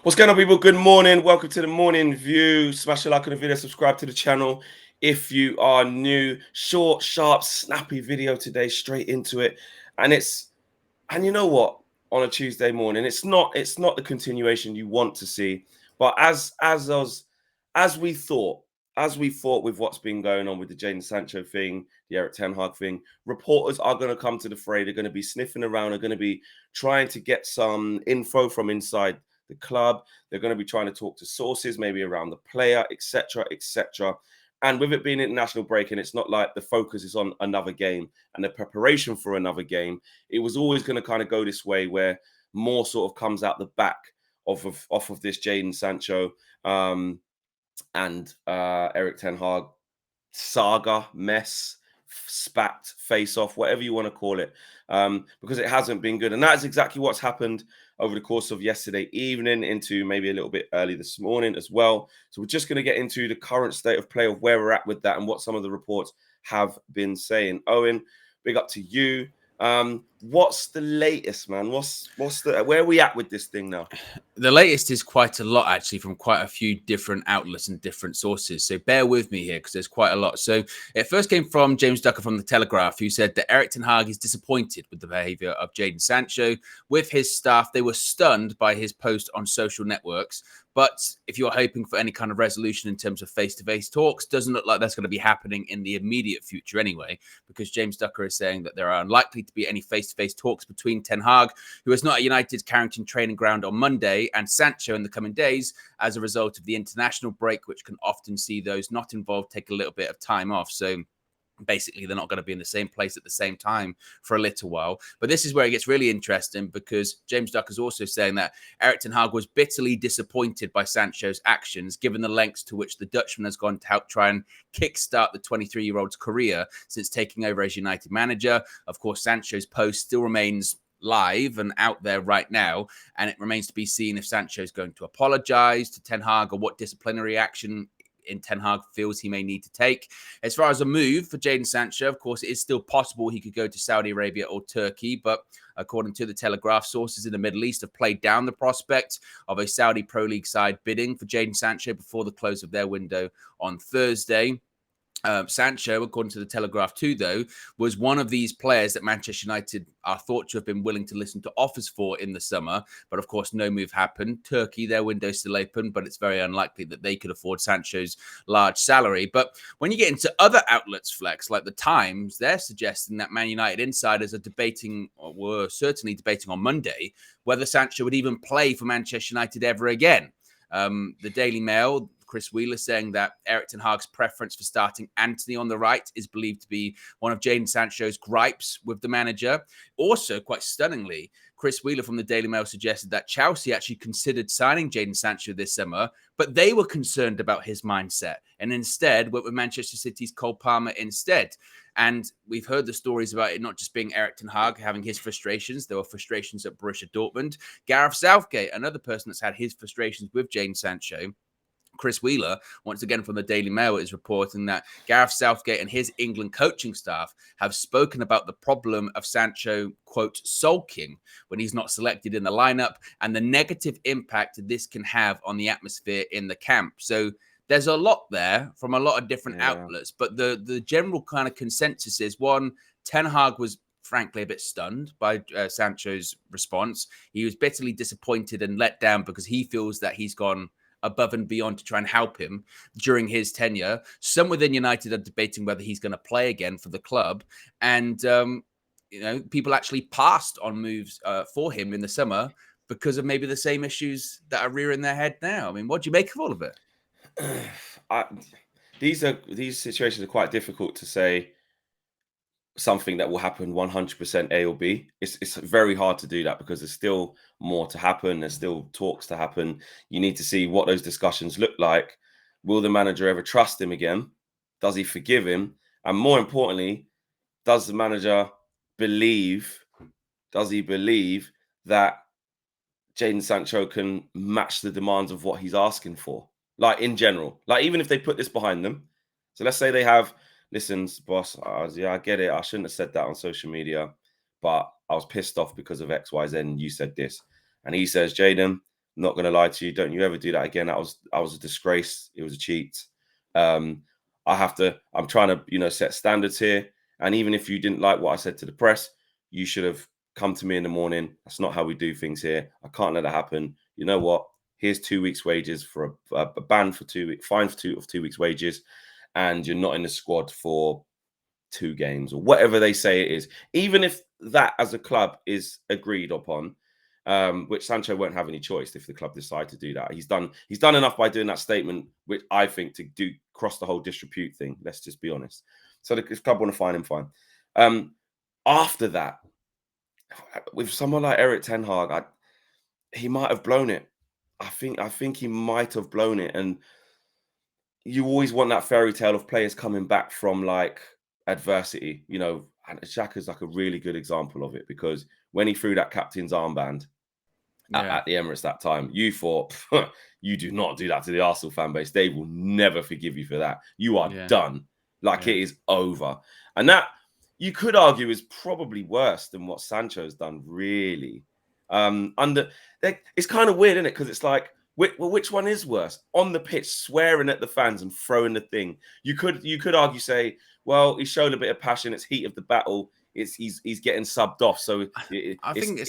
What's going on, people? Good morning. Welcome to the morning view. Smash a like on the video, subscribe to the channel if you are new. Short, sharp, snappy video today, straight into it. And you know what? On a Tuesday morning, it's not the continuation you want to see, but as we thought, with what's been going on with the Jadon Sancho thing, the Erik Ten Hag thing, reporters are going to come to the fray. They're going to be sniffing around. They're going to be trying to get some info from inside the club. They're going to be trying to talk to sources, maybe around the player, etc., etc. And with it being international break, and it's not like the focus is on another game and the preparation for another game, it was always going to kind of go this way, where more sort of comes out the back off of this Jadon Sancho and Erik Ten Hag saga, mess, spat, face off, whatever you want to call it, because it hasn't been good. And that's exactly what's happened over the course of yesterday evening into maybe a little bit early this morning as well. So we're just going to get into the current state of play of where we're at with that and what some of the reports have been saying. Owen, big up to you. What's the latest, man? What's the where are we at with this thing now? The latest is quite a lot, actually, from quite a few different outlets and different sources. So bear with me here because there's quite a lot. So it first came from James Ducker from The Telegraph, who said that Erik Ten Hag is disappointed with the behaviour of Jadon Sancho. With his staff, they were stunned by his post on social networks. But if you're hoping for any kind of resolution in terms of face-to-face talks, doesn't look like that's going to be happening in the immediate future anyway, because James Ducker is saying that there are unlikely to be any face-to-face talks between Ten Hag, who is not at United's Carrington training ground on Monday, and Sancho in the coming days as a result of the international break, which can often see those not involved take a little bit of time off. So basically, they're not going to be in the same place at the same time for a little while. But this is where it gets really interesting, because James Duck is also saying that Erik Ten Hag was bitterly disappointed by Sancho's actions, given the lengths to which the Dutchman has gone to help try and kickstart the 23-year-old's career since taking over as United manager. Of course, Sancho's post still remains live and out there right now, and it remains to be seen if Sancho is going to apologize to Ten Hag or what disciplinary action in Ten Hag feels he may need to take. As far as a move for Jadon Sancho, of course, it is still possible he could go to Saudi Arabia or Turkey, but according to the Telegraph, sources in the Middle East have played down the prospect of a Saudi Pro League side bidding for Jadon Sancho before the close of their window on Thursday. Sancho, according to the Telegraph too, though, was one of these players that Manchester United are thought to have been willing to listen to offers for in the summer. But of course, no move happened. Turkey, their window's still open, but it's very unlikely that they could afford Sancho's large salary. But when you get into other outlets, Flex, like the Times, they're suggesting that Man United insiders are debating, or were certainly debating on Monday, whether Sancho would even play for Manchester United ever again. The Daily Mail, Chris Wheeler, saying that Erik Ten Hag's preference for starting Antony on the right is believed to be one of Jadon Sancho's gripes with the manager. Also, quite stunningly, Chris Wheeler from the Daily Mail suggested that Chelsea actually considered signing Jadon Sancho this summer, but they were concerned about his mindset and instead went with Manchester City's Cole Palmer instead. And we've heard the stories about it not just being Erik Ten Hag having his frustrations. There were frustrations at Borussia Dortmund. Gareth Southgate, another person that's had his frustrations with Jadon Sancho. Chris Wheeler, once again from the Daily Mail, is reporting that Gareth Southgate and his England coaching staff have spoken about the problem of Sancho, quote, sulking when he's not selected in the lineup and the negative impact this can have on the atmosphere in the camp. So there's a lot there from a lot of different outlets, but the general kind of consensus is, one, Ten Hag was frankly a bit stunned by Sancho's response. He was bitterly disappointed and let down because he feels that he's gone above and beyond to try and help him during his tenure. Some within United are debating whether he's going to play again for the club. And, people actually passed on moves for him in the summer because of maybe the same issues that are rearing their head now. I mean, what do you make of all of it? These situations are quite difficult to say something that will happen 100% A or B. It's very hard to do that because there's still more to happen. There's still talks to happen. You need to see what those discussions look like. Will the manager ever trust him again? Does he forgive him? And more importantly, does the manager believe that Jadon Sancho can match the demands of what he's asking for? Like, in general, like, even if they put this behind them. So let's say they have, listen, boss, I get it. I shouldn't have said that on social media, but I was pissed off because of X, Y, Z, and you said this. And he says, Jadon, Not going to lie to you. Don't you ever do that again. That was a disgrace. It was a cheat. I'm trying to, set standards here. And even if you didn't like what I said to the press, you should have come to me in the morning. That's not how we do things here. I can't let that happen. You know what? Here's 2 weeks' wages for a ban for 2 weeks, fine for 2 weeks' wages, and you're not in the squad for 2 games or whatever they say it is. Even if that as a club is agreed upon, which Sancho won't have any choice if the club decide to do that. He's done enough by doing that statement, which I think to do cross the whole disrepute thing. Let's just be honest. So if the club want to fine him, fine. After that, with someone like Eric Ten Hag, he might have blown it. I think he might have blown it. And you always want that fairy tale of players coming back from like adversity, and Xhaka's like a really good example of it, because when he threw that captain's armband at the Emirates that time, you thought, you do not do that to the Arsenal fan base. They will never forgive you for that. You are done. It is over. And that, you could argue, is probably worse than what Sancho's done, really. It's kind of weird, isn't it? Because it's like, which one is worse? On the pitch, swearing at the fans and throwing the thing. You could argue, say, well, he showed a bit of passion. It's heat of the battle. He's getting subbed off. So I think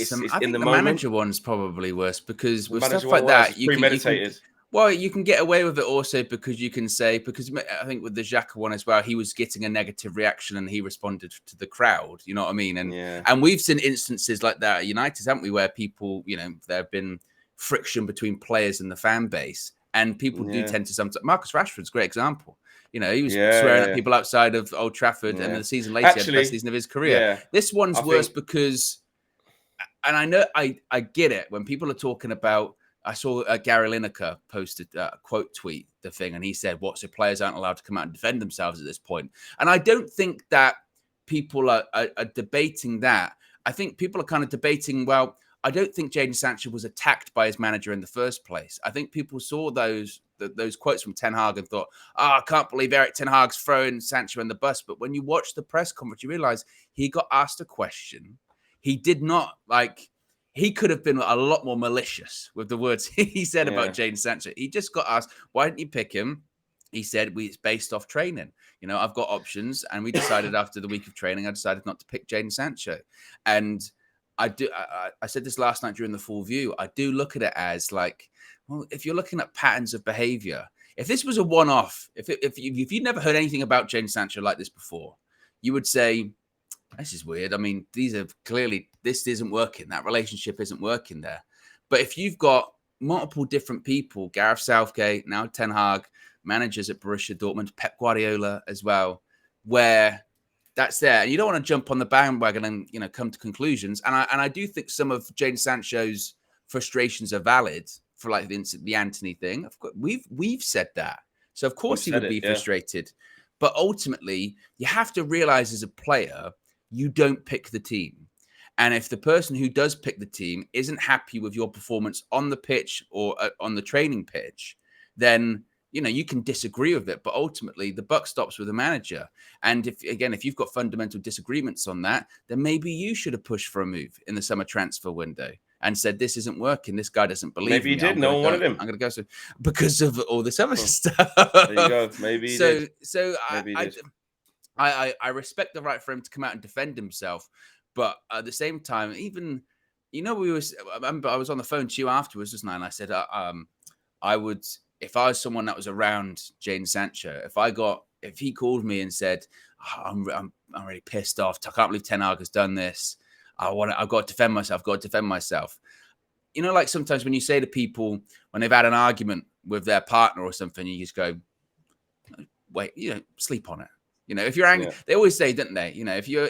in the manager one's probably worse, because with stuff like that, premeditated. You can get away with it also because you can say, because I think with the Xhaka one as well, he was getting a negative reaction and he responded to the crowd. You know what I mean? And we've seen instances like that at United, haven't we, where people, there have been friction between players and the fan base, and people do tend to sometimes. Marcus Rashford's a great example. He was swearing at people outside of Old Trafford, and the season later, he had the best season of his career. This one's worse because, and I know I get it when people are talking about. I saw Gary Lineker posted a quote tweet the thing, and he said, "What, so players aren't allowed to come out and defend themselves at this point?" And I don't think that people are debating that. I think people are kind of debating, well, I don't think Jadon Sancho was attacked by his manager in the first place. I think people saw those quotes from Ten Hag and thought, I can't believe Eric Ten Hag's throwing Sancho in the bus. But when you watch the press conference, you realize he got asked a question. He did not he could have been a lot more malicious with the words he said about Jadon Sancho. He just got asked, why didn't you pick him? He said, it's based off training. I've got options. And we decided after the week of training, I decided not to pick Jadon Sancho. And I said this last night during the full view. I do look at it as like, well, if you're looking at patterns of behavior, if this was a one-off, if you'd never heard anything about Jadon Sancho like this before, you would say, this is weird. I mean, these are clearly, this isn't working. That relationship isn't working there. But if you've got multiple different people, Gareth Southgate, now Ten Hag, managers at Borussia Dortmund, Pep Guardiola as well, where that's there. And you don't want to jump on the bandwagon and, come to conclusions. And I do think some of Jadon Sancho's frustrations are valid for like the Anthony thing. Of course, we've said that. So of course he would be frustrated. But ultimately, you have to realize as a player, you don't pick the team. And if the person who does pick the team isn't happy with your performance on the pitch or on the training pitch, then, you can disagree with it. But ultimately, the buck stops with the manager. And if you've got fundamental disagreements on that, then maybe you should have pushed for a move in the summer transfer window and said, this isn't working. This guy doesn't believe Maybe me. he did. No one wanted him. I'm going to go because of all this other stuff. There you go. Maybe he did. So Maybe he did. I respect the right for him to come out and defend himself, but at the same time, even I remember I was on the phone to you afterwards, wasn't I? And I said, I would, if I was someone that was around Jadon Sancho, if he called me and said, I'm really pissed off. I can't believe Ten Hag has done this. I've got to defend myself. Like sometimes when you say to people when they've had an argument with their partner or something, you just go, wait, sleep on it. If you're angry, they always say, don't they? If you're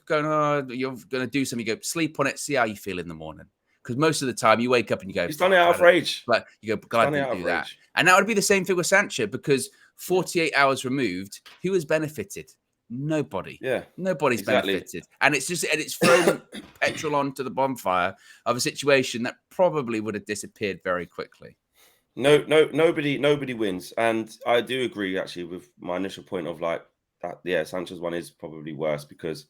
going, you're going to do something, you go sleep on it, see how you feel in the morning. Because most of the time you wake up and you go, he's done it out of rage. But you go, God, I didn't do that. And that would be the same thing with Sancho, because 48 hours removed, who has benefited? Nobody. Yeah. Nobody's benefited. And it's thrown petrol onto the bonfire of a situation that probably would have disappeared very quickly. Nobody wins. And I do agree actually with my initial point of like that. Yeah, Sancho's one is probably worse because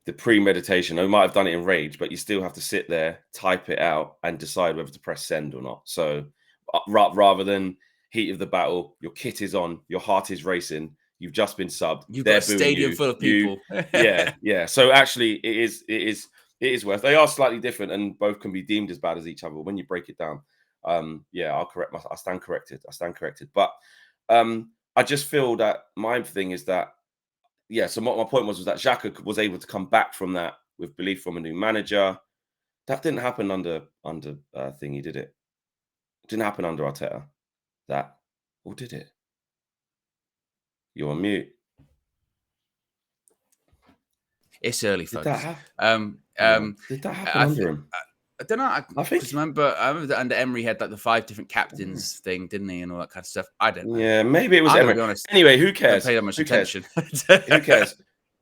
the premeditation. He might have done it in rage, but you still have to sit there, type it out, and decide whether to press send or not. So rather than heat of the battle, your kit is on, your heart is racing, you've just been subbed, You've got they're a booing stadium full of people. yeah. So actually, it is worth. They are slightly different, and both can be deemed as bad as each other when you break it down. I stand corrected. But I just feel that my thing is that so my point was that Xhaka was able to come back from that with belief from a new manager. That didn't happen under thingy, did it? It didn't happen under Arteta. That, or did it? You're on mute. It's early, Did folks. that happen? Did that happen under him? I don't know. I think because I remember that under Emery had like the 5 different captains thing, didn't he, and all that kind of stuff. I don't know. Yeah, maybe it was I'm gonna Emery. be honest. Anyway, who I don't cares? pay that much attention. Who cares?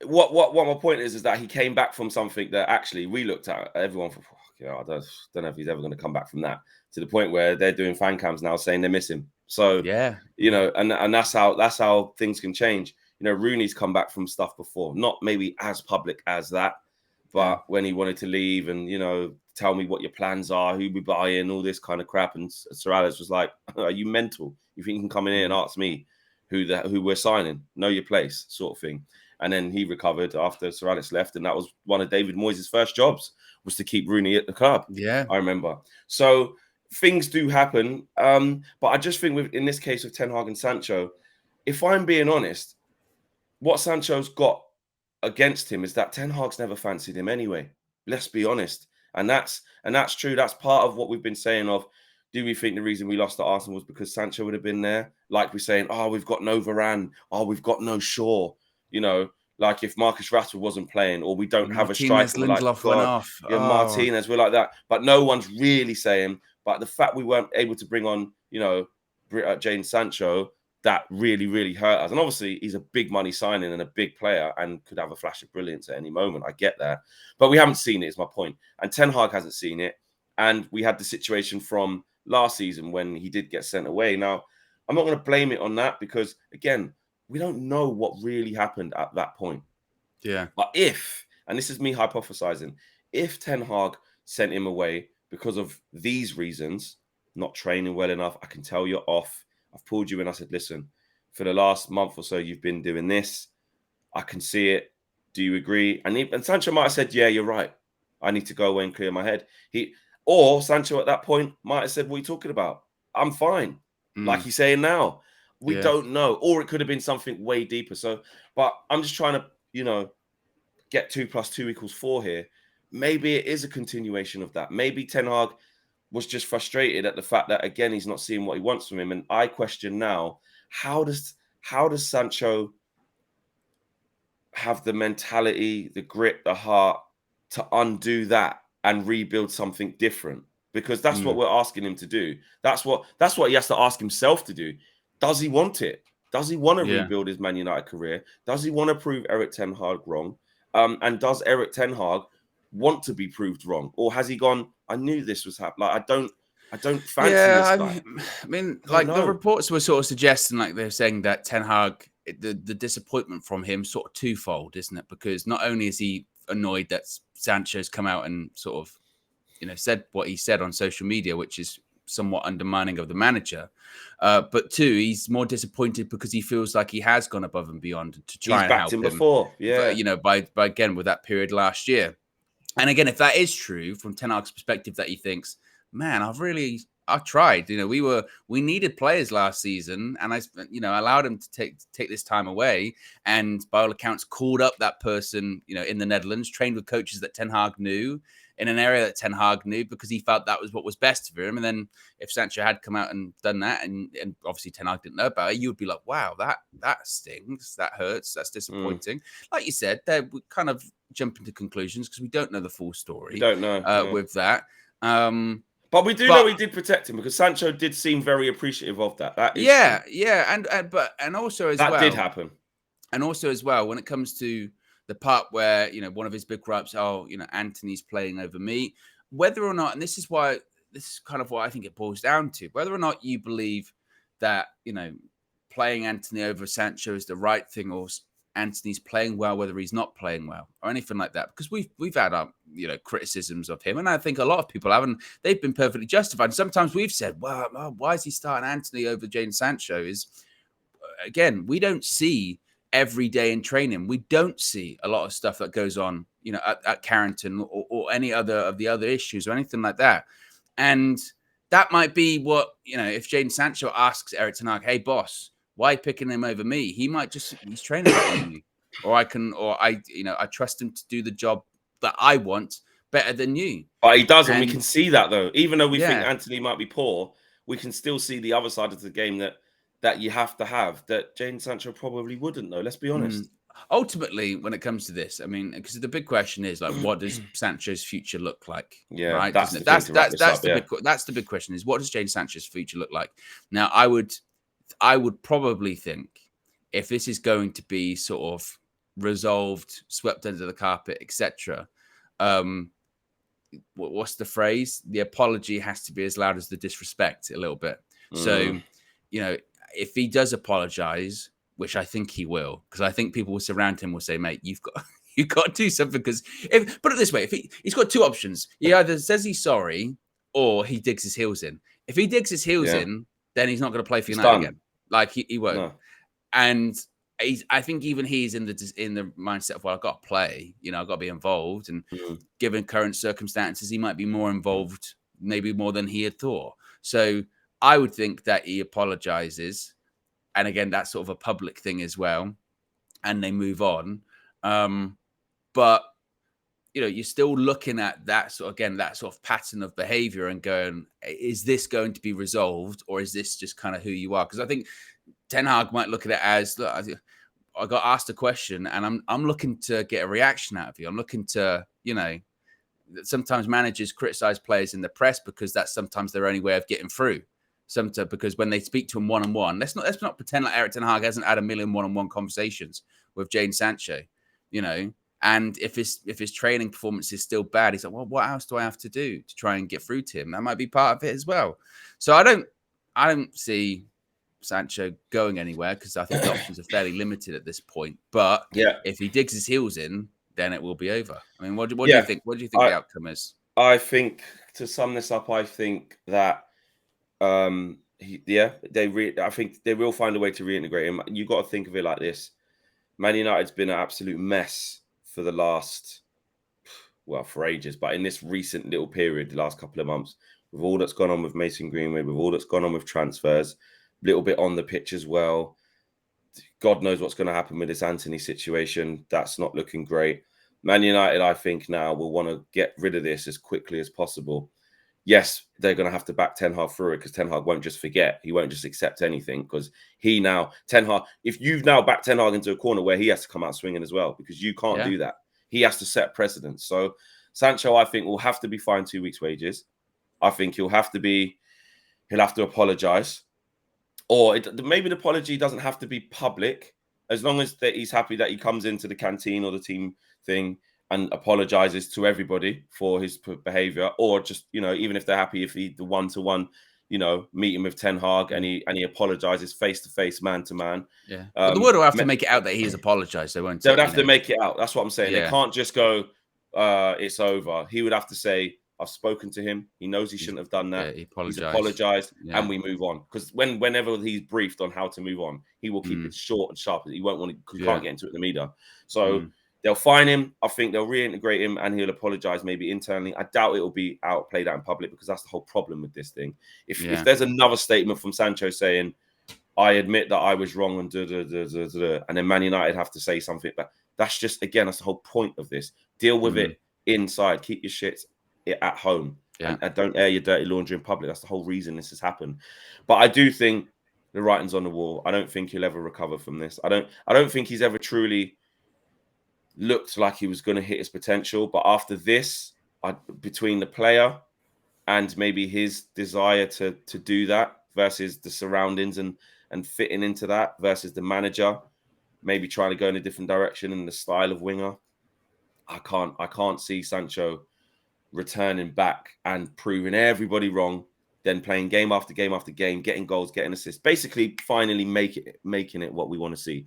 What my point is that he came back from something that actually we looked at. Everyone, I don't know if he's ever going to come back from that, to the point where they're doing fan cams now saying they miss him. So yeah, and that's how things can change. Rooney's come back from stuff before, not maybe as public as that, but when he wanted to leave and tell me what your plans are, who we buy in, all this kind of crap, and Sir Alex was like, "Are you mental? You think you can come in here and ask me who we're signing? Know your place," sort of thing. And then he recovered after Sir Alex left, and that was one of David Moyes' first jobs, was to keep Rooney at the club. Yeah, I remember. So things do happen, but I just think in this case of Ten Hag and Sancho, if I'm being honest, what Sancho's got against him is that Ten Hag's never fancied him anyway. Let's be honest, and that's true. That's part of what we've been saying. Of, do we think the reason we lost to Arsenal was because Sancho would have been there? Like we're saying, we've got no Varane, we've got no Shaw. Like if Marcus Rashford wasn't playing, or we don't have a striker, we're like, Lindelof went God, off. Martinez, we're like that. But no one's really saying. But the fact we weren't able to bring on, Jadon Sancho, that really, really hurt us. And obviously, he's a big money signing and a big player and could have a flash of brilliance at any moment. I get that. But we haven't seen it, is my point. And Ten Hag hasn't seen it. And we had the situation from last season when he did get sent away. Now, I'm not going to blame it on that because, again, we don't know what really happened at that point. Yeah. But and this is me hypothesizing, if Ten Hag sent him away because of these reasons, not training well enough, I can tell you're off, I've pulled you in. I said, listen, for the last month or so, you've been doing this. I can see it. Do you agree? And Sancho might have said, yeah, you're right. I need to go away and clear my head. Or Sancho at that point might have said, what are you talking about? I'm fine. Like he's saying now. We don't know. Or it could have been something way deeper. So, but I'm just trying to, get 2 + 2 = 4 here. Maybe it is a continuation of that. Maybe Ten Hag was just frustrated at the fact that, again, he's not seeing what he wants from him. And I question now, how does Sancho have the mentality, the grit, the heart to undo that and rebuild something different? Because that's what we're asking him to do. That's what he has to ask himself to do. Does he want it? Does he want to rebuild his Man United career? Does he want to prove Erik Ten Hag wrong? And does Erik Ten Hag want to be proved wrong, or has he gone, I knew this was happening? Like, I don't fancy this guy. I mean, like the reports were sort of suggesting, like they're saying that Ten Hag, the disappointment from him sort of twofold, isn't it? Because not only is he annoyed that Sancho's come out and sort of, said what he said on social media, which is somewhat undermining of the manager, but 2, he's more disappointed because he feels like he has gone above and beyond to try and help him before, by again with that period last year. And again, if that is true from Ten Hag's perspective, that he thinks, man, I tried. We needed players last season, and I allowed him to take this time away. And by all accounts, called up that person, in the Netherlands, trained with coaches that Ten Hag knew in an area that Ten Hag knew because he felt that was what was best for him. And then if Sancho had come out and done that, and obviously Ten Hag didn't know about it, you would be like, wow, that stings, that hurts, that's disappointing. Like you said, we kind of jump into conclusions because we don't know the full story. We don't know with that. But we do know he did protect him because Sancho did seem very appreciative of that. That is true. and also as that well, did happen. And also as well, when it comes to the part where one of his big gripes, Anthony's playing over me, whether or not, and this is kind of what I think it boils down to, whether or not you believe that playing Anthony over Sancho is the right thing, or Anthony's playing well, whether he's not playing well, or anything like that. Because we've had our criticisms of him, and I think a lot of people haven't. They've been perfectly justified. Sometimes we've said, "Well, why is he starting Anthony over Jadon Sancho?" Is again, we don't see every day in training. We don't see a lot of stuff that goes on, at Carrington or any other of the other issues or anything like that. And that might be what, if Jadon Sancho asks Eric Ten Hag, "Hey, boss, why picking him over me?" He might just, he's training better than you. Or I trust him to do the job that I want better than you. But he doesn't. We And can see that, though. Even though we think yeah, Anthony might be poor, we can still see the other side of the game that you have to have, that Jadon Sancho probably wouldn't, though. Let's be honest. ultimately, when it comes to this, I mean, because the big question is like, what does Sancho's future look like? Yeah, Right? that's Doesn't the it? thing to wrap this up, yeah. That's the big question is, what does Jadon Sancho's future look like? Now, I would probably think if this is going to be sort of resolved, swept under the carpet, etc. What's the phrase? The apology has to be as loud as the disrespect, a little bit. So, if he does apologize, which I think he will, because I think people will surround him will say, "Mate, you've got to do something." Because put it this way, if he's got two options, he either says he's sorry or he digs his heels in. If he digs his heels in, then he's not going to play for United again. Like he won't. No. And I think even he's in the mindset of, well, I've got to play, I've got to be involved. And given current circumstances, he might be more involved, maybe more than he had thought. So I would think that he apologizes. And again, that's sort of a public thing as well. And they move on. But, you're still looking at that sort of pattern of behavior and going, is this going to be resolved, or is this just kind of who you are? Because I think Ten Hag might look at it as, look, I got asked a question and I'm looking to get a reaction out of you. I'm looking to, sometimes managers criticize players in the press because that's sometimes their only way of getting through. Because when they speak to him one-on-one, let's not pretend like Eric Ten Hag hasn't had a million one-on-one conversations with Jadon Sancho, and if his training performance is still bad, he's like, well, what else do I have to do to try and get through to him? That might be part of it as well. So I don't see Sancho going anywhere because I think the options are fairly limited at this point. But if he digs his heels in, then it will be over. I mean, what do you think? What do you think the outcome is? I think, to sum this up, I think that I think they will find a way to reintegrate him. You got to think of it like this: Man United's been an absolute mess for the last, for ages, but in this recent little period, the last couple of months, with all that's gone on with Mason Greenwood, with all that's gone on with transfers, a little bit on the pitch as well. God knows what's going to happen with this Anthony situation. That's not looking great. Man United, I think, now will want to get rid of this as quickly as possible. Yes, they're going to have to back Ten Hag through it, because Ten Hag won't just forget. He won't just accept anything, because Ten Hag, if you've now backed Ten Hag into a corner where he has to come out swinging as well, because you can't do that. He has to set precedence. So Sancho, I think, will have to be fined 2 weeks' wages. I think he'll have to apologize. Or maybe the apology doesn't have to be public, as long as that he's happy that he comes into the canteen or the team thing and apologizes to everybody for his behavior, or just, even if they're happy, if he the one-to-one, meeting with Ten Hag and he apologizes face-to-face, man-to-man. Yeah. But the word will have to make it out that he has apologized. They would have to make it out. That's what I'm saying. They can't just go, it's over. He would have to say, I've spoken to him. He knows he shouldn't have done that. He's apologized, and we move on. Because whenever he's briefed on how to move on, he will keep it short and sharp. He won't want to, because you can't get into it in the media. So they'll fine him. I think they'll reintegrate him, and he'll apologize maybe internally. I doubt it will be played out in public, because that's the whole problem with this thing. If there's another statement from Sancho saying, I admit that I was wrong, and and then Man United have to say something, but that's just, again, that's the whole point of this. Deal with it inside. Keep your shit at home, and don't air your dirty laundry in public. That's the whole reason this has happened. But I do think the writing's on the wall. I don't think he'll ever recover from this. I don't think he's ever truly looked like he was going to hit his potential. But after this, between the player and maybe his desire to do that versus the surroundings and fitting into that versus the manager maybe trying to go in a different direction in the style of winger, I can't see Sancho returning back and proving everybody wrong, then playing game after game after game, getting goals, getting assists, basically finally making it what we want to see.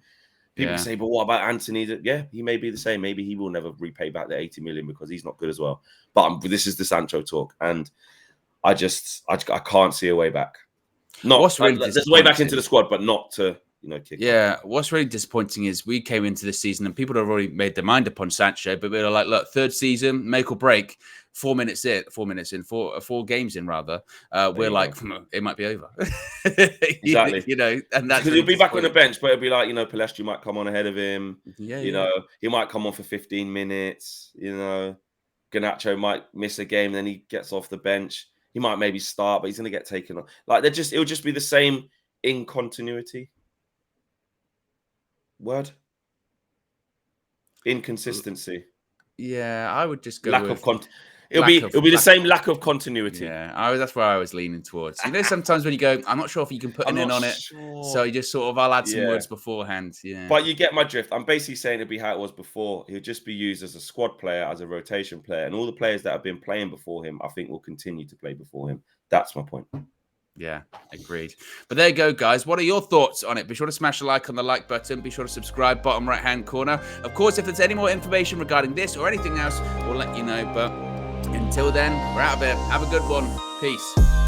People Yeah. say, but what about Anthony? Yeah, he may be the same. Maybe he will never repay back the 80 million because he's not good as well. But this is the Sancho talk, and I can't see a way back. What's really There's a way back into disappointing- the squad, but not to kick Yeah, what's really disappointing is we came into this season and people had already made their mind up on Sancho, but we were like, look, third season, make or break. 4 minutes in, 4 games in rather. We're like, it might be over. Exactly. And that's because he'll be back on the bench, but it'll be like, Palestri might come on ahead of him. Yeah, He might come on for 15 minutes. Garnacho might miss a game, then he gets off the bench. He might maybe start, but he's going to get taken off. Like it'll just be the same incontinuity. Word. Inconsistency. Yeah, I would just go lack with of content. It'll be the same lack of continuity. Yeah, that's where I was leaning towards. Sometimes when you go, I'm not sure if you can put an in on it, so you just sort of, I'll add some words beforehand. Yeah, but you get my drift. I'm basically saying it'll be how it was before. He'll just be used as a squad player, as a rotation player, and all the players that have been playing before him, I think, will continue to play before him. That's my point. Yeah, agreed. But there you go, guys. What are your thoughts on it? Be sure to smash a like on the like button. Be sure to subscribe, bottom right-hand corner. Of course, if there's any more information regarding this or anything else, we'll let you know. But until then, we're out of here. Have a good one. Peace.